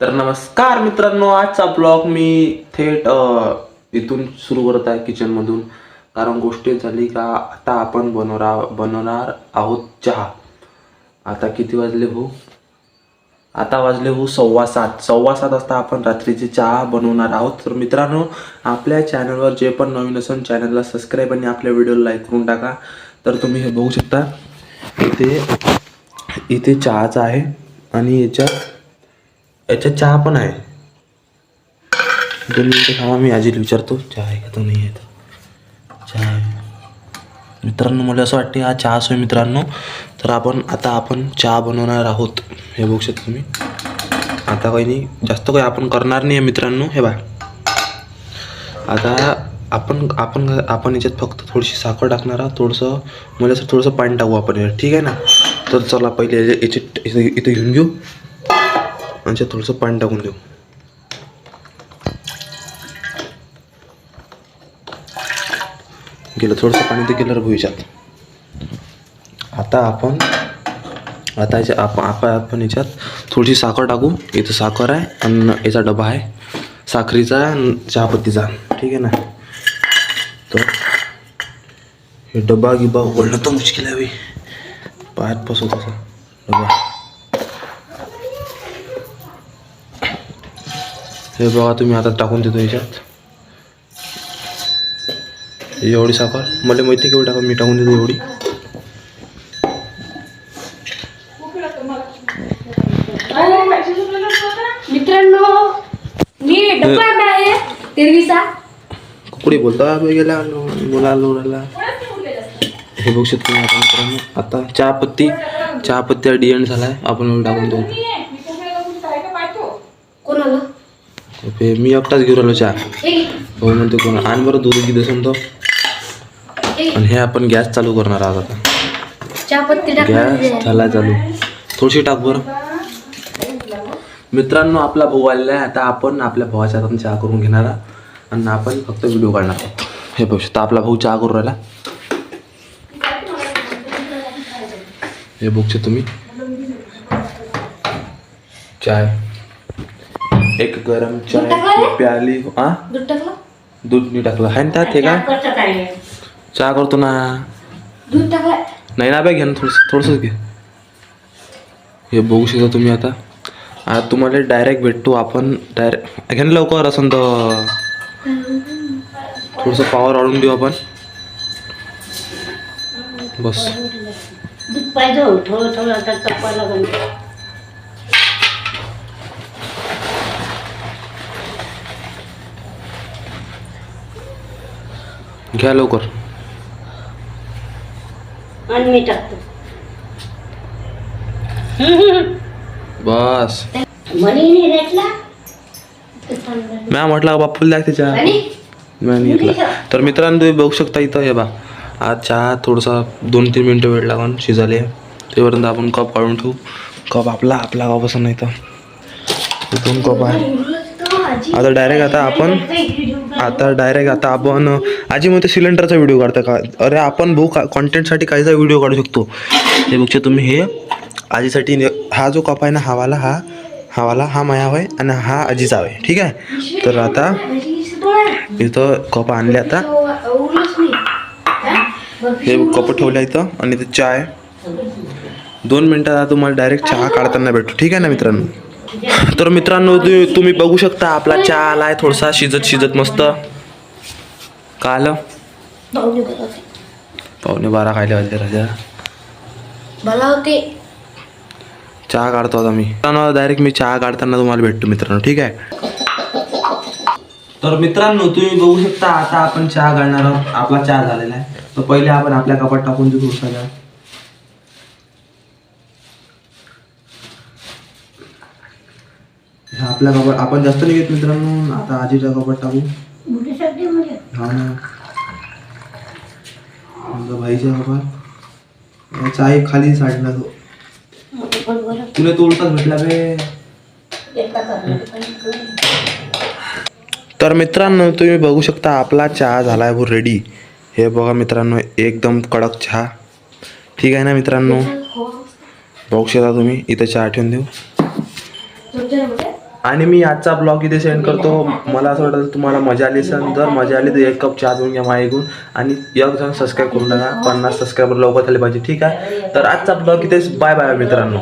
तर नमस्कार मित्रांनो, आजचा ब्लॉग मी थेट इथून सुरू करत आहे किचनमधून. कारण गोष्ट झाली का आता आपण बनवणार आहोत चहा. आता किती वाजले भाऊ? आता वाजले भाऊ 7:15 वाजता आपण रात्रीची चहा बनवणार आहोत. तर मित्रांनो, आपल्या चॅनलवर जे पण नवीन असेल चॅनलला सबस्क्राईब आणि आपल्या व्हिडिओला लाईक करून टाका. तर तुम्ही हे बघू शकता, इथे चहाचा आहे आणि याच्यात चहा पण आहे. 2 मिनिटं थांबा, मी आजीला विचारतो चहा आहे का. तो नाही आहे, चहा आहे. मित्रांनो, मला असं वाटते हा चहा आहे मित्रांनो. तर आपण चहा बनवणार आहोत. हे बघू शकता तुम्ही. आता काही नाही, जास्त काही आपण करणार नाही आहे मित्रांनो. हे बघा, आता आपण याच्यात फक्त थोडीशी साखर टाकणार आहोत. थोडंसं पाणी टाकू आपण याच्यात, ठीक आहे ना. तर चला पहिले इथे घेऊन घेऊ आणि थोडंसं पाणी टाकून देऊ. गेलं थोडंसं पाणी ते गेलं भुईच्यात. आता आपण याच्यात थोडीशी साखर टाकू. इथं साखर आहे आणि याचा डबा आहे साखरीचा चहापत्तीचा, ठीक आहे ना. तर हे डबा गिबा उघडणं तर मुश्किल आहे, पायात फसवत असा डबा. हे बघा तुम्ही, आता टाकून देतो याच्यात एवढी साखर. मला माहिती केवढी टाका, मी टाकून देतो एवढी. मित्रांनो, मी डब्बा आहे तेरवीचा. कुकडे बोलता गेला बोलायला. हे बघू शकतो तुम्ही. आता मित्रांनो, आता चहापत्ती डिएंड झाला आहे. आपण एवढी टाकून देऊ. कोणाला? मी एकटाच घेऊन राहिलो चहा. हो म्हणते कोण आण बरं दूध किती समजा. आणि हे आपण गॅस चालू करणार आहोत. आता चहापत्ती गॅस झाला चालू. थोडीशी टाक बरं. मित्रांनो, आपला भाऊ आलेला आहे. आता आपण आपल्या भावाच्या हातातून चहा करून घेणार आहोत आणि आपण फक्त व्हिडिओ काढणार आहोत. हे बघू शकता, आपला भाऊ चहा करून राहिला. हे बघू तुम्ही, चाय, एक गरम चाय प्याली. दूध नाही टाकलं आहे ना त्यात. हे काय चहा करतो ना. दूध टाकलं नाही ना बाई, घे ना थोडंसंच घे. हे बघू शकता तुम्ही. आता तुम्हाला डायरेक्ट भेटतो आपण. डायरेक्ट घे ना लवकर. असं तर थोडंसं पॉवर वाढवून देऊ आपण. बस दूध पाहिजे थोडं आता तपायला लागेल. घ्या लवकर. आणि मी टाकतो. बस मनी रेटला मॅम म्हटलं बापूला लागते चहा. नाही घेतला. तर मित्रांनो, तुम्ही बघू शकता इथं. हे बा, आज चहा थोडासा 2-3 मिनटं वेळ लागून शिजाले. तेपर्यंत आपण कप काढून ठेवू. कप आपला कप असं नाही तर 2 कप आहे. आता डायरेक्ट आपण आजी म्हणते सिलेंडरचा व्हिडिओ काढता का. अरे आपण भाऊ कॉन्टेंटसाठी काहीचा व्हिडिओ काढू शकतो. हे बघू तुम्ही. हे आजीसाठी हा जो कप आहे ना, हा माया होय आणि हा आजीचा होय, ठीक आहे. तर आता इथं कप आणले. आता हे कप ठेवल्या इथं आणि इथं चहा आहे. 2 मिनटात तुम्हाला डायरेक्ट चहा काढताना भेटतो, ठीक आहे ना मित्रांनो. तर मित्रांनो, तुम्ही बघू शकता आपला चहा आला आहे. थोडासा शिजत मस्त. का आलं 11:15 खायला वाजले राजा. मला होते चहा काढतो आता मी. डायरेक्ट मी चहा काढताना तुम्हाला भेटतो मित्रांनो, ठीक आहे. तर मित्रांनो, तुम्ही बघू शकता आता आपण चहा काढणार आहोत. आपला चहा झालेला आहे. तर पहिले आपण आपल्या कपात टाकून देऊ थोडासा. आपल्या कपात आपण जास्त नाही घेत मित्रांनो. आता आजीच्या कपात टाकू. हा ना, भाईच्या कपात चाय खाली साडला. तुला तो उलटाच भेटला बे. तर मित्रांनो, तुम्ही बघू शकता आपला चहा झाला आहे रेडी. हे बघा मित्रांनो, एकदम कडक चहा, ठीक आहे ना मित्रांनो. बघू शकता तुम्ही. इथं चहा ठेवून देऊ. आणि मी आजचा ब्लॉग इथे सेंड करतो. मला असं वाटतं तुम्हाला मजा आली असेल. जर मजा आली तर 1 कप चहा देऊन घ्या माझ्याकडून आणि एक जण सबस्क्राईब करून टाका. 50 सबस्क्रायबर लवकर झाले पाहिजे. ठीक आहे, तर आजचा ब्लॉग इथेच. बाय बाय मित्रांनो.